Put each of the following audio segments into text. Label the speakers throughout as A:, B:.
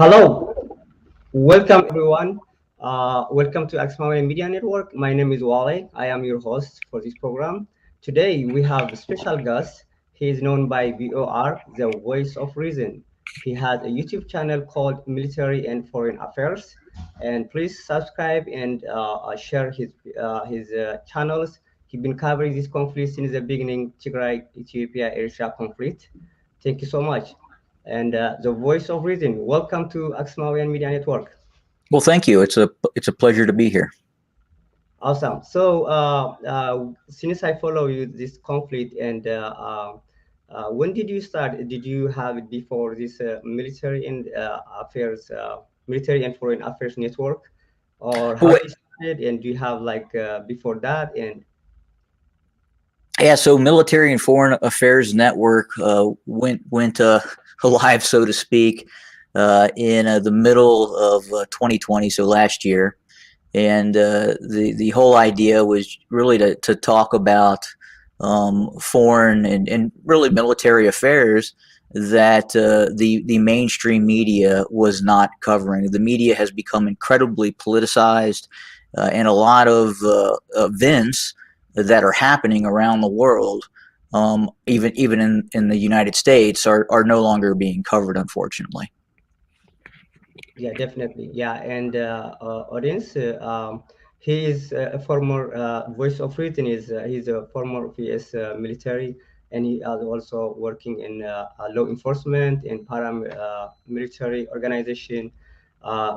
A: Hello, welcome everyone. Welcome to Axmawe Media Network. My name is Wale. I am your host for this program. Today we have a special guest. He is known by VOR, the Voice of Reason. He has a YouTube channel called Military and Foreign Affairs. And please subscribe and share his channels. He's been covering this conflict since the beginning, Tigray, Ethiopia, Eritrea conflict. Thank you so much. And the Voice of Reason. Welcome to Axmawian Media Network.
B: Well, thank you. It's a pleasure to be here.
A: Awesome. So since I follow you this conflict, and when did you start? Did you have it before this military and foreign affairs network, or how
B: Well,
A: you started? And do you have like before that? And
B: yeah, so Military and Foreign Affairs Network went alive, so to speak, in the middle of 2020, so last year, and the whole idea was really to talk about foreign and really military affairs that the mainstream media was not covering. The media has become incredibly politicized, and a lot of events that are happening around the world, even in the United States, are no longer being covered, unfortunately.
A: yeah, definitely. Yeah, and audience, he is a former voice of reason. He's a former VS military, and he is also working in law enforcement and paramilitary organization.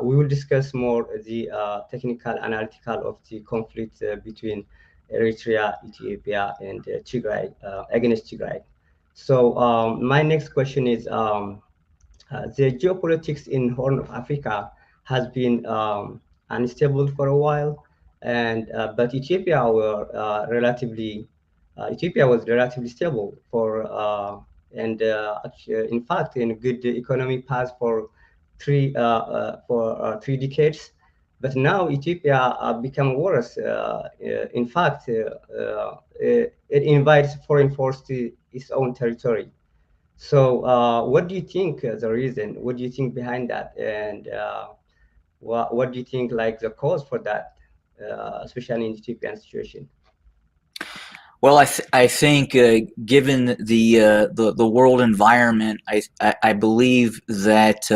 A: We will discuss more the technical analytical of the conflict between Eritrea, Ethiopia, and Tigray against Tigray. So my next question is. The geopolitics in Horn of Africa has been unstable for a while, and but Ethiopia was relatively stable in fact in a good economic path for 3 decades. But now Ethiopia become worse. In fact, it invites foreign force to its own territory. So, what do you think the reason? What do you think behind that? And what do you think like the cause for that, especially in the Ethiopian situation?
B: Well, I think given the world environment, I believe that.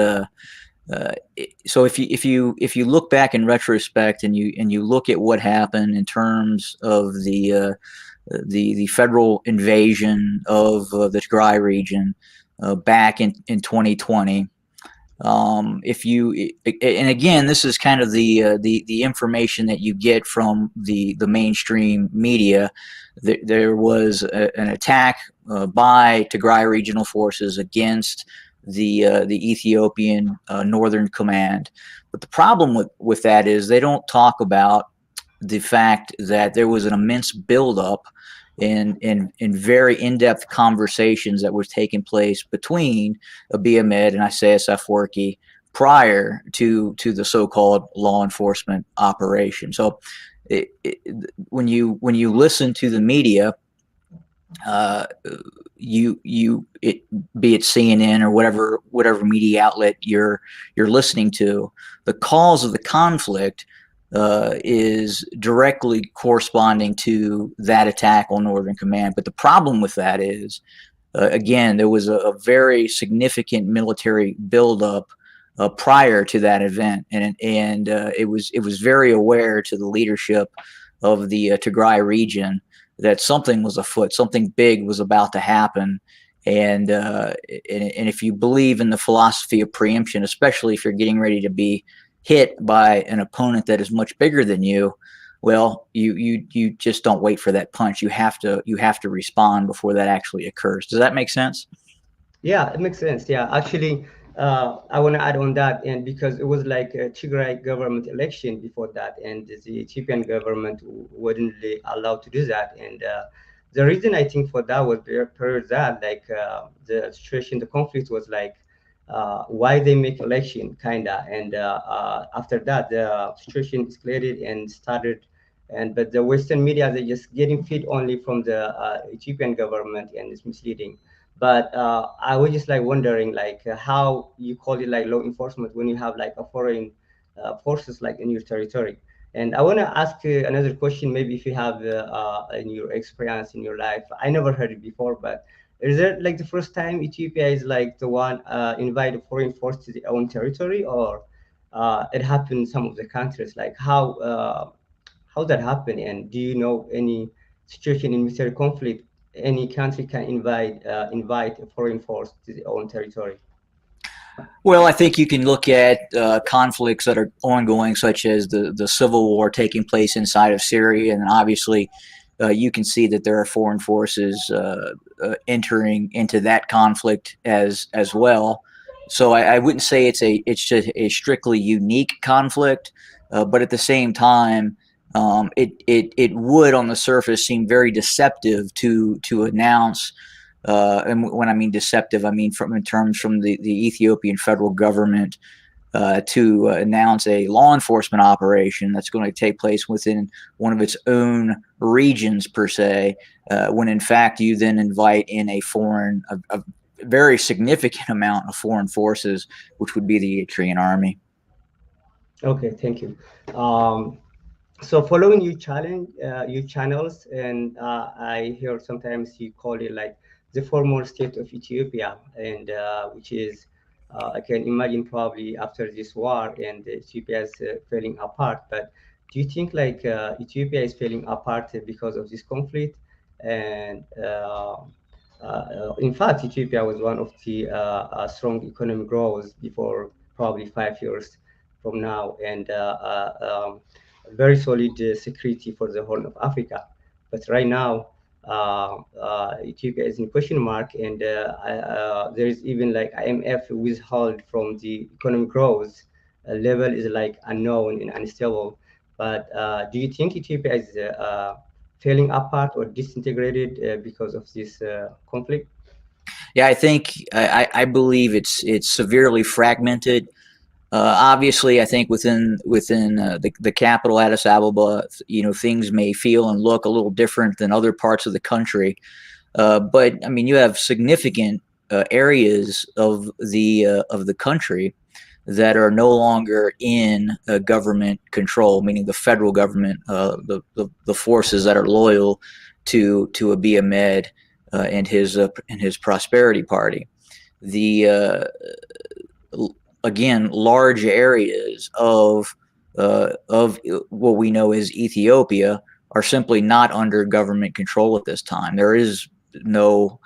B: So if you look back in retrospect and you look at what happened in terms of the federal invasion of the Tigray region back in 2020. If you and again, this is kind of the information that you get from the mainstream media. There was an attack by Tigray regional forces against the Ethiopian Northern Command, but the problem with that is they don't talk about the fact that there was an immense buildup in very in-depth conversations that were taking place between Abiy Ahmed and Isaias Afwerki prior to the so-called law enforcement operation. So when you listen to the media, be it CNN or whatever media outlet you're listening to, the cause of the conflict is directly corresponding to that attack on Northern Command. But the problem with that is, again, there was a very significant military buildup prior to that event, and it was very aware to the leadership of the Tigray region that something was afoot, something big was about to happen. And if you believe in the philosophy of preemption, especially if you're getting ready to be hit by an opponent that is much bigger than you, well, you just don't wait for that punch. You have to respond before that actually occurs. Does that make sense?
A: Yeah, it makes sense. Yeah, actually, I want to add on that, and because it was like a Tigray government election before that, and the Ethiopian government wouldn't really allow to do that, and the reason I think for that was per that like the situation, the conflict was like why they make election kinda, and after that the situation escalated and started, and but the Western media they just getting feed only from the Ethiopian government and it's misleading. But I was just like wondering, like how you call it like law enforcement when you have like a foreign forces like in your territory. And I want to ask another question, maybe if you have in your experience in your life. I never heard it before, but is it like the first time Ethiopia is like the one invite a foreign force to their own territory, or it happened in some of the countries? Like how that happen, and do you know any situation in military conflict any country can invite a foreign force to their own territory?
B: Well, I think you can look at conflicts that are ongoing, such as the civil war taking place inside of Syria, and obviously, you can see that there are foreign forces entering into that conflict as well. So I wouldn't say it's just a strictly unique conflict, but at the same time, it would on the surface seem very deceptive to announce and when I mean deceptive, I mean from in terms from the Ethiopian federal government to announce a law enforcement operation that's going to take place within one of its own regions per se, when in fact you then invite in a very significant amount of foreign forces, which would be the Eritrean army.
A: Okay, thank you. um, so following you challenge you channels, and I hear sometimes you call it like the former state of Ethiopia, and which is I can imagine probably after this war and Ethiopia is falling apart. But do you think like Ethiopia is falling apart because of this conflict? And in fact, Ethiopia was one of the strong economic growth before probably 5 years from now, and very solid security for the Horn of Africa. But right now, Ethiopia is in question mark, and there is even like IMF withheld from the economic growth level is like unknown and unstable. But do you think Ethiopia is falling apart or disintegrated because of this conflict?
B: Yeah, I believe it's severely fragmented. Obviously, I think within the capital, Addis Ababa, things may feel and look a little different than other parts of the country. But I mean, you have significant areas of the country that are no longer in government control, meaning the federal government, the forces that are loyal to Abiy Ahmed and his Prosperity Party. The Again, large areas of what we know as Ethiopia are simply not under government control at this time. There is no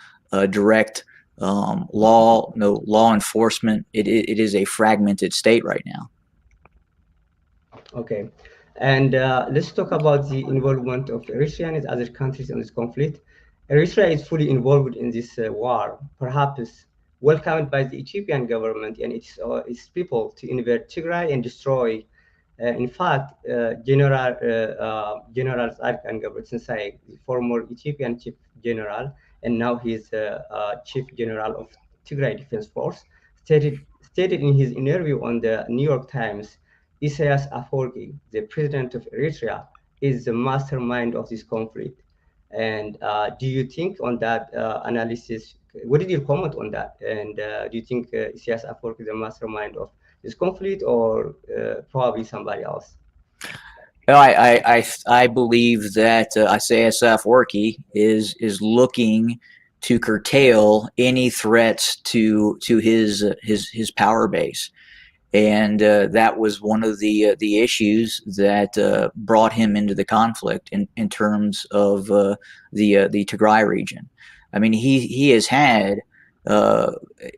B: direct no law enforcement. It is a fragmented state right now.
A: Okay, and let's talk about the involvement of Eritrea and other countries in this conflict. Eritrea is fully involved in this war, perhaps welcomed by the Ethiopian government and its people to invade Tigray and destroy. In fact, General Tzadkan ገብረትንሳኤ, the former Ethiopian chief general, and now he's chief general of Tigray Defense Force, stated in his interview on the New York Times, Isaias Afwerki, the president of Eritrea, is the mastermind of this conflict. And do you think on that analysis? What did you comment on that? And do you think Isaias Afwerki is the mastermind of this conflict, or probably somebody else?
B: I believe that Isaias Afwerki is looking to curtail any threats to his power base, and that was one of the issues that brought him into the conflict in terms of the Tigray region. I mean, he has had, uh,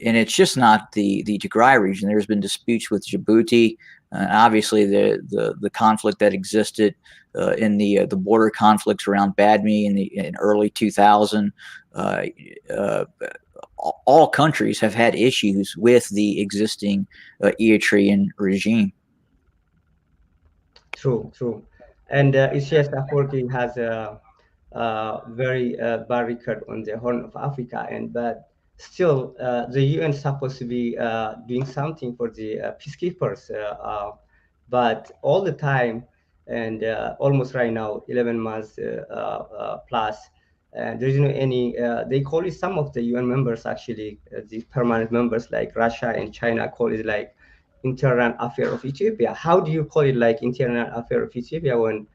B: and it's just not the Tigray region. There's been disputes with Djibouti. Obviously, the conflict that existed in the border conflicts around Badme in early 2000. Uh, uh, all countries have had issues with the existing Eritrean regime.
A: True, true. And Isaias Afwerki has a very bad record on the Horn of Africa, and but still, the UN is supposed to be doing something for the peacekeepers, but all the time, and almost right now, 11 months plus. There is no any. They call it some of the UN members actually, the permanent members like Russia and China call it like internal affair of Ethiopia. How do you call it like internal affair of Ethiopia when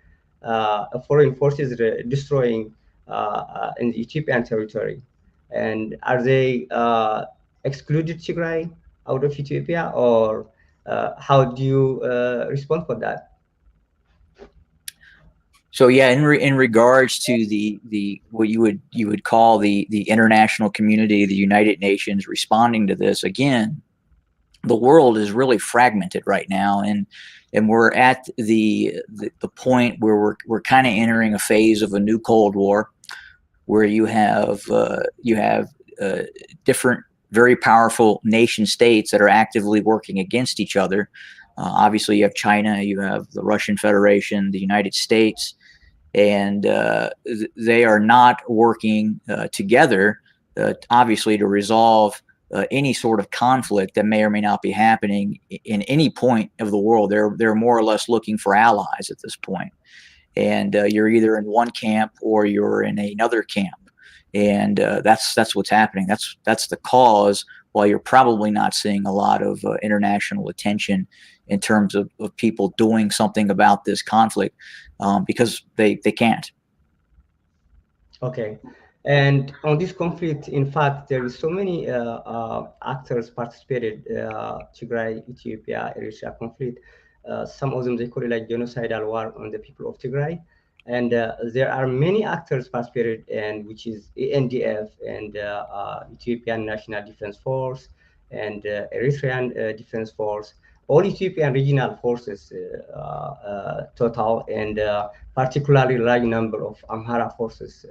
A: foreign forces are destroying in the Ethiopian territory? And are they excluded Tigray out of Ethiopia, or how do you respond for that?
B: So yeah, in regards to the what you would call the international community, the United Nations responding to this, again, the world is really fragmented right now, and we're at the point where we're kind of entering a phase of a new Cold War, where you have uh, different very powerful nation states that are actively working against each other. Obviously, you have China, you have the Russian Federation, the United States, and they are not working together, obviously, to resolve any sort of conflict that may or may not be happening in any point of the world. They're more or less looking for allies at this point, and you're either in one camp or you're in another camp, and that's what's happening. That's the cause. While you're probably not seeing a lot of international attention in terms of people doing something about this conflict, because they can't.
A: Okay. And on this conflict, in fact, there is so many actors participated, Tigray, Ethiopia, Eritrea conflict. Some of them, they call it like genocidal war on the people of Tigray. And there are many actors participated, and which is ANDF and Ethiopian National Defense Force and Eritrean Defense Force, all Ethiopian regional forces total, and particularly large number of Amhara forces.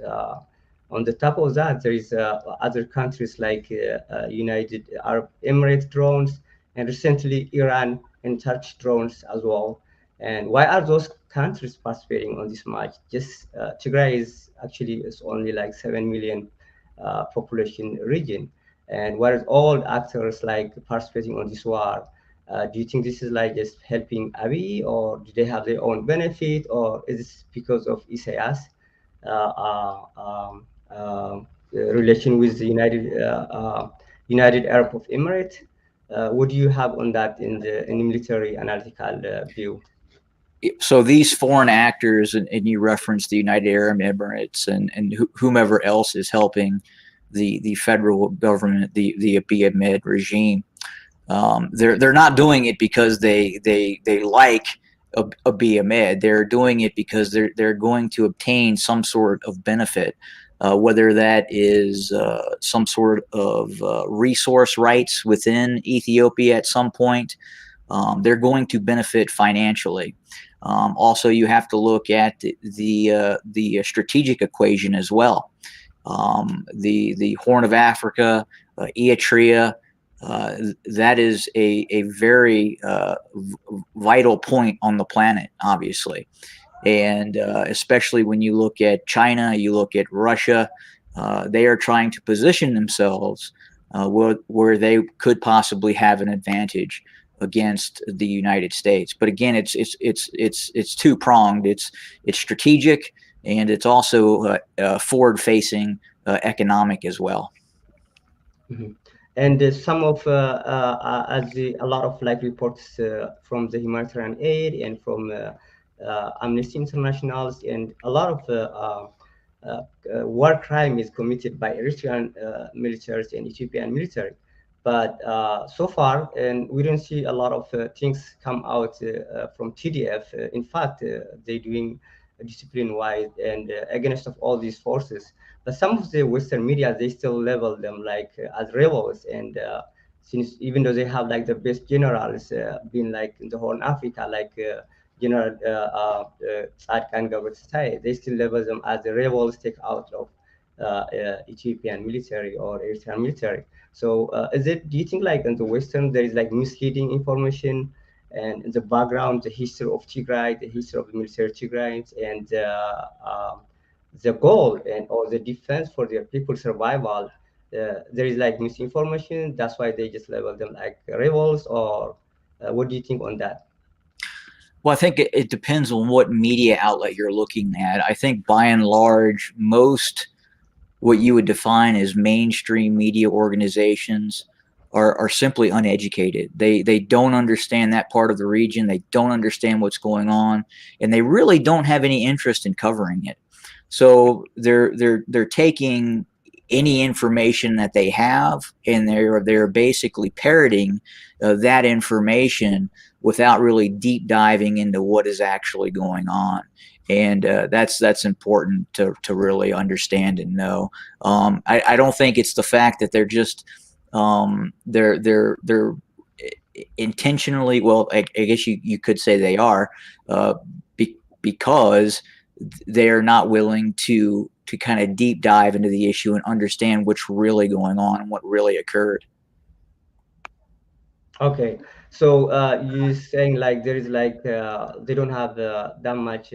A: On the top of that, there is other countries like United Arab Emirates drones, and recently Iran and Turkish drones as well. And why are those countries participating on this match? Just Tigray is only like 7 million population region, and whereas all actors like participating on this war, do you think this is like just helping Abiy, or do they have their own benefit, or is this because of Isaias relation with the United Arab of Emirates? What do you have on that in the military analytical view?
B: So these foreign actors, and you referenced the United Arab Emirates and whomever else is helping the federal government, the Abiy Ahmed regime. They're not doing it because they like Abiy Ahmed. They're doing it because they're going to obtain some sort of benefit, whether that is some sort of resource rights within Ethiopia at some point. They're going to benefit financially. Also, you have to look at the strategic equation as well. The Horn of Africa, Eritrea, that is a very vital point on the planet, obviously. And especially when you look at China, you look at Russia, they are trying to position themselves where they could possibly have an advantage against the United States. But again, it's two pronged. It's strategic, and it's also forward facing, economic as well.
A: Mhm. And some of as a lot of like reports from the humanitarian aid and from Amnesty Internationals, and a lot of war crime is committed by Eritrean militaries and Ethiopian military. But so far, and we don't see a lot of things come out from TDF. In fact, they're doing discipline-wide and against of all these forces. But some of the Western media, they still label them like as rebels. And since even though they have like the best generals being like in the whole Africa, like General Tzadkan Gabriel, they still label them as the rebels take out of Ethiopian military or Eritrean military. So is it? Do you think like in the Western there is like misleading information, and in the background, the history of Tigray, the history of the military Tigrays, and the goal and or the defense for their people's survival? There is like misinformation. That's why they just label them like rebels. Or what do you think on that?
B: Well, I think depends on what media outlet you're looking at. I think by and large, most what you would define as mainstream media organizations are simply uneducated. They don't understand that part of the region. They don't understand what's going on, and they really don't have any interest in covering it. So they're taking any information that they have, and they're basically parroting that information without really deep diving into what is actually going on. And that's important to really understand and know. I don't think it's the fact that they're just they're intentionally, well, I guess you could say they are, uh, because they're not willing to kind of deep dive into the issue and understand what's really going on and what really occurred.
A: Okay, so you saying like there is like they don't have that much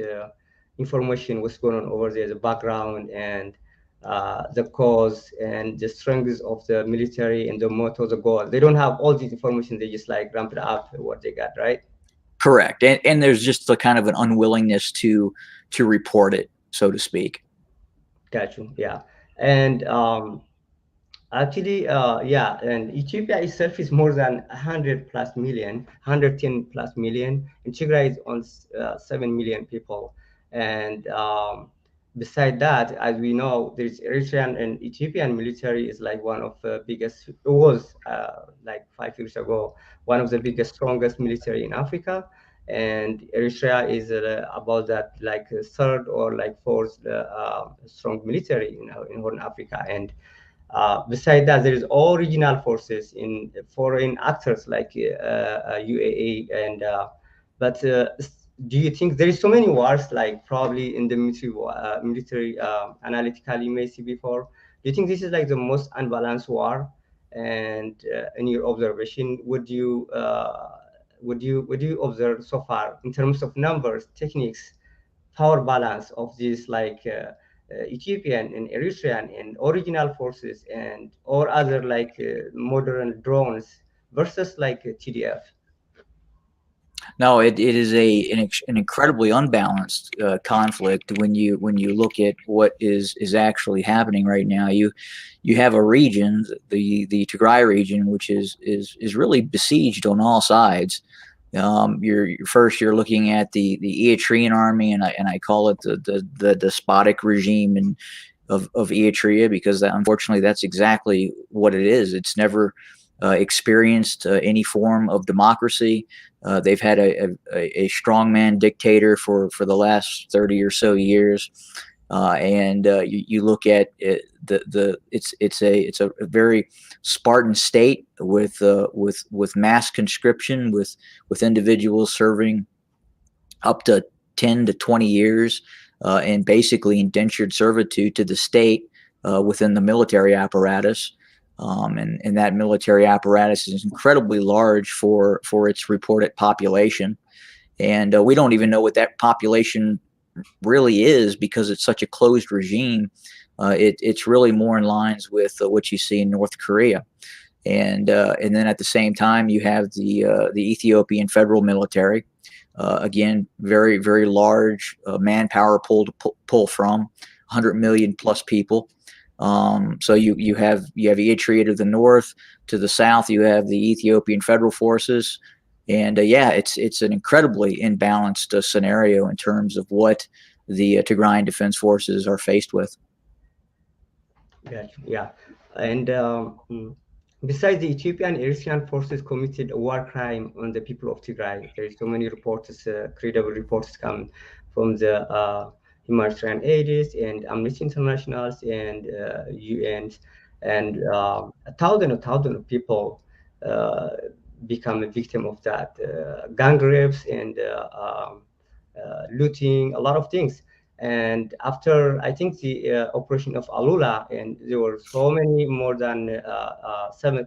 A: information what's going on over there, the background and the cause and the strengths of the military and the motto, the goal. They don't have all this information. They just like ramp it up what they got, right?
B: Correct, and there's just a kind of an unwillingness to report it, so to speak.
A: Got you. Yeah, and actually, yeah, and Ethiopia itself is more than 100 plus million, 110 plus million, and Tigray is on 7 million people. And beside that, as we know, there's Eritrean and Ethiopian military is like one of the biggest, it was like 5 years ago, one of the biggest, strongest military in Africa. And Eritrea is about that like third or like fourth strong military in Horn Africa. And beside that, there is all regional forces in foreign actors like UAE and but do you think there is so many wars like probably in the military analytical you may see before? Do you think this is like the most unbalanced war? And in your observation, would you observe so far in terms of numbers, techniques, power balance of these like Ethiopian and Eritrean and original forces and or other like modern drones versus like TDF.
B: No, it is an incredibly unbalanced conflict when you look at what is actually happening right now. You have a region, the Tigray region, which is really besieged on all sides. You're looking at the Eritrean army, and I call it the despotic regime of Eritrea, because unfortunately that's exactly what it is. It's never experienced any form of democracy. They've had a strongman dictator for the last 30 or so years, and you look at it, it's a very Spartan state with mass conscription, with individuals serving up to 10 to 20 years, and basically indentured servitude to the state within the military apparatus. And that military apparatus is incredibly large for its reported population. And we don't even know what that population really is, because it's such a closed regime. It's really more in lines with what you see in North Korea. And then at the same time, you have the Ethiopian federal military. Again, very very large manpower pool to pull from, 100 million plus people. So you have Eritrea to the north, to the south you have the Ethiopian federal forces, and yeah, it's an incredibly imbalanced scenario in terms of what the Tigrayan Defense Forces are faced with.
A: Gotcha. Yeah, and besides the Ethiopian Eritrean forces committed a war crime on the people of Tigray. There is so many reports, credible reports come from the humanitarian aides and Amnesty Internationals and UNs, and a thousand of people uh, become a victim of that gang rapes and looting, a lot of things. And after, I think the operation of Alula, and there were so many more than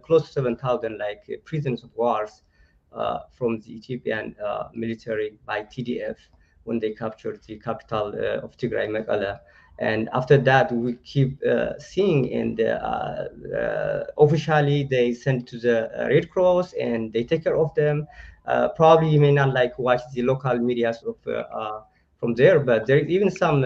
A: close to 7,000 like prisoners of wars from the Ethiopian military by TDF when they captured the capital of Tigray, Mekelle. And after that, we keep seeing, and officially they send to the Red Cross and they take care of them. Probably you may not like watch the local medias of from there, but there is even some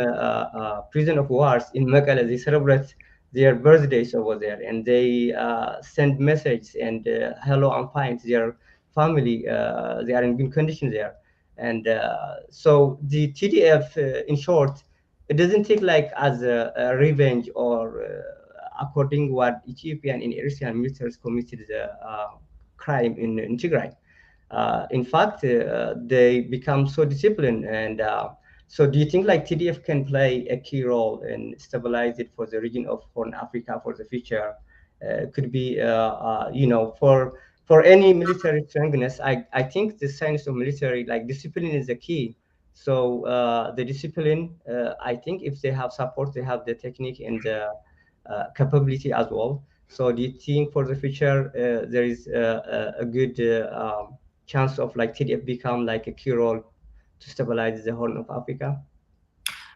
A: prison of wars in Mekelle. They celebrate their birthdays over there, and they send messages and hello, I'm fine to their family. They are in good condition there, and so the TDF, in short, it doesn't take like as a revenge or according what Ethiopian and Eritrean militaries committed the crime in Tigray. In fact, they become so disciplined. And so, do you think like TDF can play a key role in stabilize it for the region of Horn Africa for the future? Could be, for any military strengthness. I think the science of military like discipline is the key. So the discipline, I think if they have support, they have the technique and the capability as well. So do you think for the future there is a good chance of like TDF become like a key role to stabilize the Horn of Africa?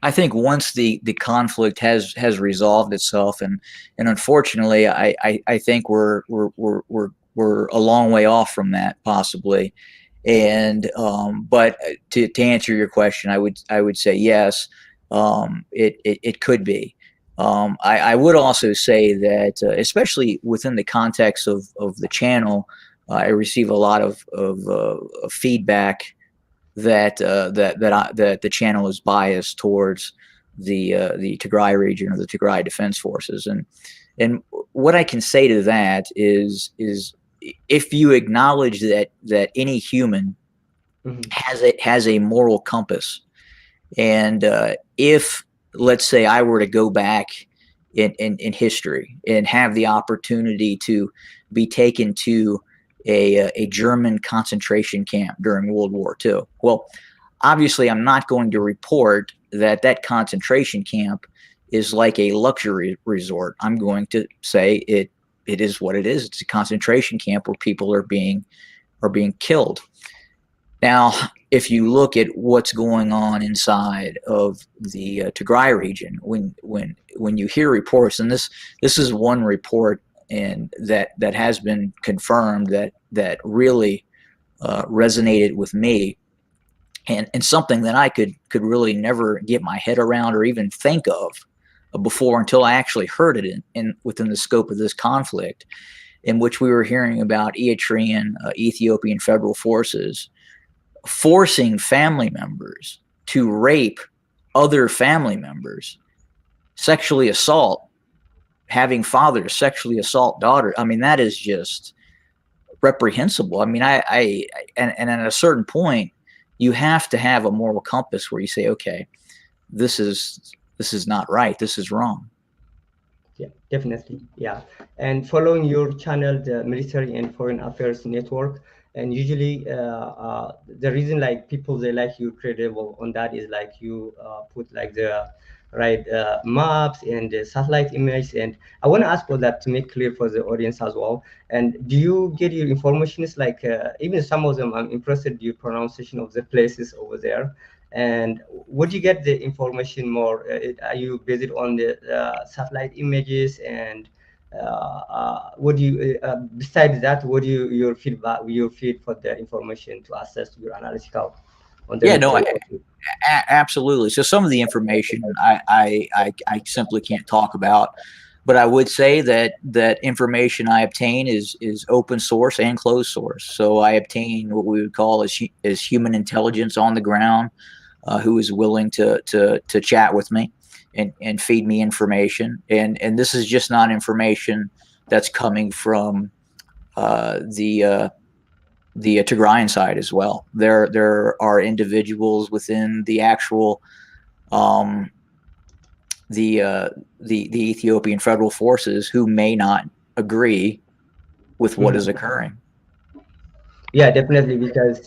B: I think once the conflict has resolved itself, and unfortunately, I think we're a long way off from that possibly. And but to answer your question, I would say yes. It could be. I would also say that, especially within the context of the channel, I receive a lot of feedback that the channel is biased towards the Tigray region or the Tigray Defense Forces, and what I can say to that is if you acknowledge that any human
A: Hmm.
B: has a moral compass, and if, let's say, I were to go back in history and have the opportunity to be taken to a German concentration camp during World War II, well, obviously, I'm not going to report that concentration camp is like a luxury resort. I'm going to say it is what it is. It's a concentration camp where people are being killed. Now, if you look at what's going on inside of the Tigray region, when you hear reports, and this is one report and that has been confirmed that really resonated with me, and something that I could really never get my head around or even think of before until I actually heard it in within the scope of this conflict, in which we were hearing about Eritrean, Ethiopian federal forces forcing family members to rape other family members, sexually assault, having fathers sexually assault daughters. I mean, that is just reprehensible. I mean, and at a certain point, you have to have a moral compass where you say, okay, this is not right. This is wrong.
A: Yeah, definitely. Yeah. And following your channel, the Military and Foreign Affairs Network, and usually the reason like people they like you credible on that is like you put like the right maps and the satellite images. And I want to ask for that to make clear for the audience as well. And do you get your information is like even some of them I'm impressed with your pronunciation of the places over there. And would you get the information more? Are you based on the satellite images? And what do you, besides that, what do you, your feedback, your feed for the information to assess your analytical on the
B: Yeah, no,
A: military?
B: absolutely. So some of the information I simply can't talk about, but I would say that information I obtain is open source and closed source. So I obtain what we would call as human intelligence on the ground, who is willing to chat with me and feed me information. And this is just not information that's coming from the Tigrayan side as well. There are individuals within the actual um, the Ethiopian federal forces who may not agree with what is
A: Mhm.
B: occurring.
A: Yeah, definitely, because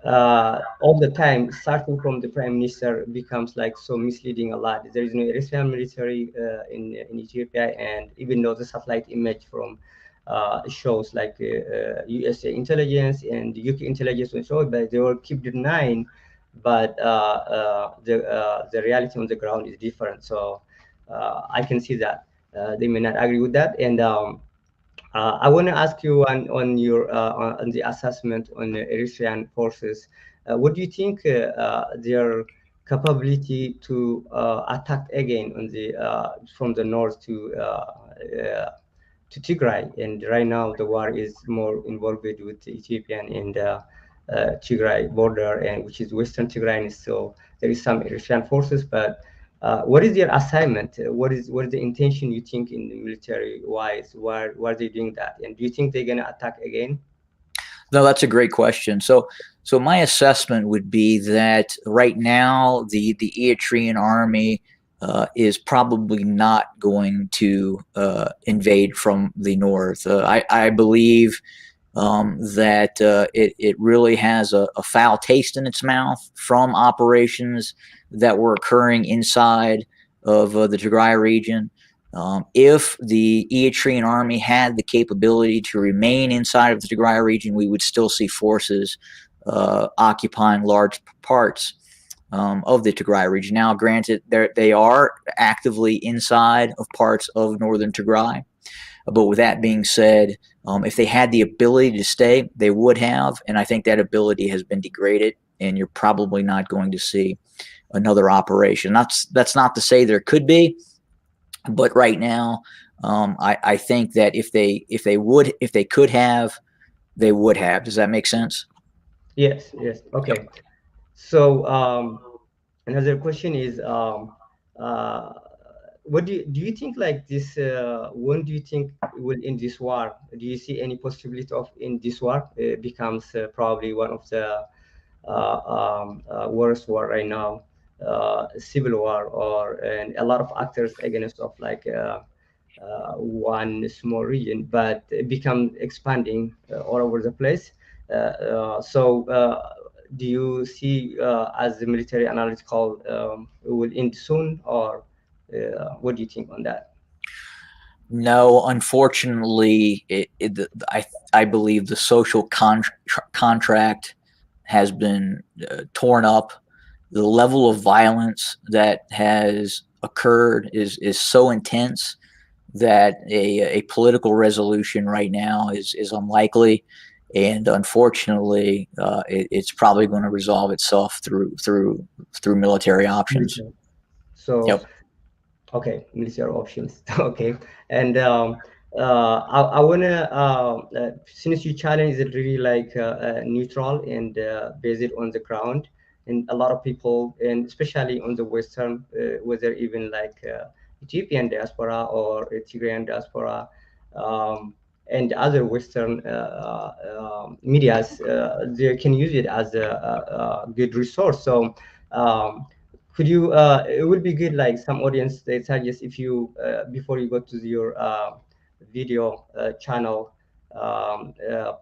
A: all the time, starting from the prime minister becomes like so misleading a lot. There is no Eritrean military in Ethiopia, and even though the satellite image from shows like USA intelligence and UK intelligence and so, but they will keep denying. But the reality on the ground is different. So I can see that they may not agree with that, and. I want to ask you on your on the assessment on the Eritrean forces. What do you think their capability to attack again on the from the north to Tigray. And right now the war is more involved with the Ethiopian and Tigray border, and which is Western Tigray. And so there is some Eritrean forces, but what is their assignment? What is the intention you think in the military wise? Why are they doing that? And do you think they're gonna attack again?
B: No, that's a great question. So my assessment would be that right now the Eritrean army is probably not going to invade from the north. I believe that it really has a foul taste in its mouth from operations that were occurring inside of the Tigray region. If the Eritrean army had the capability to remain inside of the Tigray region, we would still see forces occupying large parts of the Tigray region. Now, granted, they are actively inside of parts of northern Tigray. But with that being said, if they had the ability to stay, they would have. And I think that ability has been degraded, and you're probably not going to see another operation. That's not to say there could be, but right now, I think that if they could have, they would have. Does that make sense?
A: Yes, yes. Okay. So another question is, uh, what do you think like this? When do you think will end this war? Do you see any possibility of in this war becomes probably one of the worst war right now, civil war, or and a lot of actors against of like one small region, but it become expanding all over the place. Do you see, as the military analytical, will end soon, or what do you think on that?
B: No, unfortunately, I believe the social contract has been torn up. The level of violence that has occurred is so intense that a political resolution right now is unlikely, and unfortunately, it's probably going to resolve itself through military options.
A: Military. So
B: Yep.
A: okay, military options. Okay, and I wanna since your challenge is really like neutral and based on the ground, and a lot of people, and especially on the Western, whether even like Ethiopian diaspora or Tigrayan diaspora, and other Western medias, they can use it as a good resource. So. Could you it would be good like some audience they suggest if you before you go to your video channel,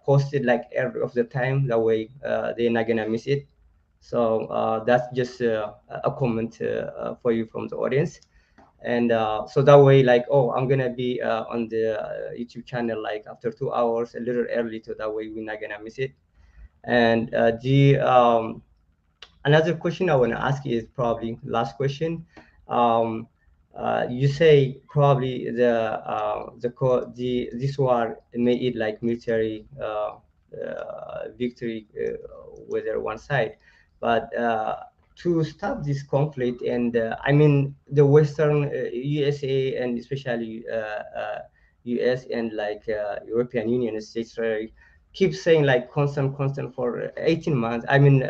A: post it like every of the time, that way they're not gonna miss it. So that's just a comment for you from the audience. And so that way like, oh, I'm gonna be on the YouTube channel like after 2 hours a little early, so that way we're not gonna miss it. And the another question I want to ask is probably last question. Um, you say probably the this war made it like military victory, whether one side, but to stop this conflict, and I mean the Western USA and especially US and like European Union states keep saying like constant for 18 months, I mean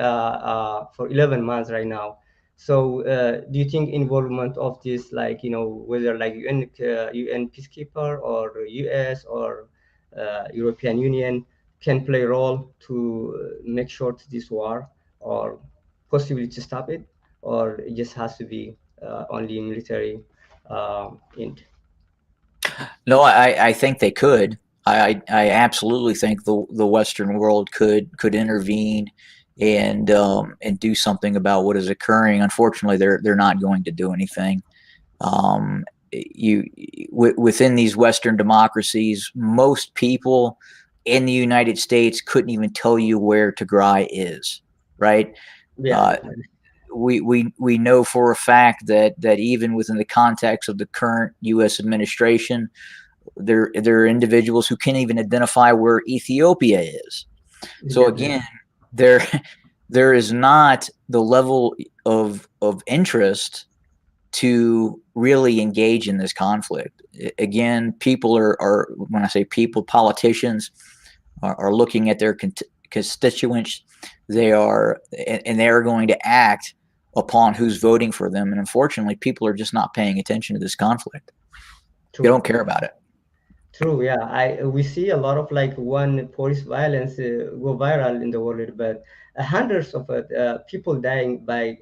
A: for 11 months right now. So do you think involvement of this, like, whether like UN peacekeeper or US or European Union can play a role to make sure to this war, or possibly to stop it, or it just has to be only military end?
B: No, I think they could. I absolutely think the Western world could intervene and do something about what is occurring. Unfortunately, they're not going to do anything. You within these Western democracies, most people in the United States couldn't even tell you where Tigray is, right?
A: Yeah,
B: Uh,
A: definitely.
B: we know for a fact that even within the context of the current U.S. administration, there are individuals who can't even identify where Ethiopia is. So
A: Definitely.
B: again, there there is not the level of interest to really engage in this conflict. Again, people are when I say people, politicians are looking at their constituents. They are, and they are going to act upon who's voting for them. And unfortunately, people are just not paying attention to this conflict. They don't
A: True.
B: care about it.
A: True, yeah. I We see a lot of like one police violence go viral in the world, but hundreds of people dying by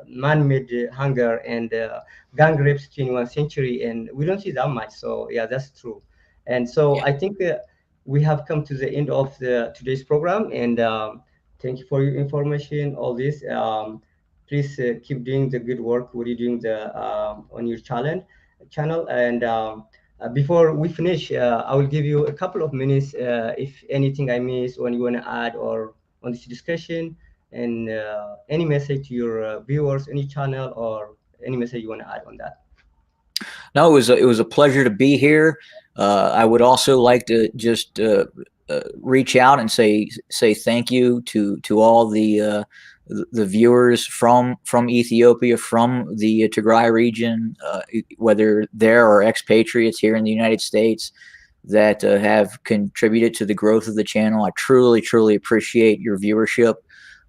A: man-made hunger and gang rapes 21st century, and we don't see that much. So yeah, that's true. And so
B: Yeah.
A: I think we have come to the end of the today's program, and thank you for your information. All this, please keep doing the good work. What you're doing the on your channel and. Before we finish, I will give you a couple of minutes if anything I missed or you want to add or on this discussion, and any message to your viewers, any channel, or any message you want to add on that.
B: No, it was a pleasure to be here. I would also like to just reach out and say thank you to all the viewers from Ethiopia, from the Tigray region, whether there or expatriates here in the United States that have contributed to the growth of the channel. I truly appreciate your viewership.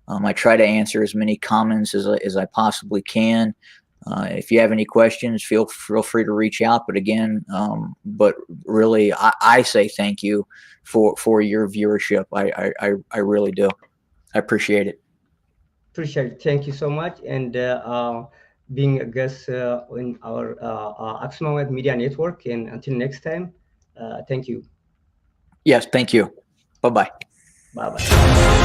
B: I try to answer as many comments as I possibly can. If you have any questions, feel free to reach out. But again, but really, I say thank you for your viewership. I really do. I appreciate it.
A: Appreciate it. Thank you so much, and being a guest in our Axmawet Media Network. And until next time, thank you.
B: Yes, thank you. Bye bye.
A: Bye bye.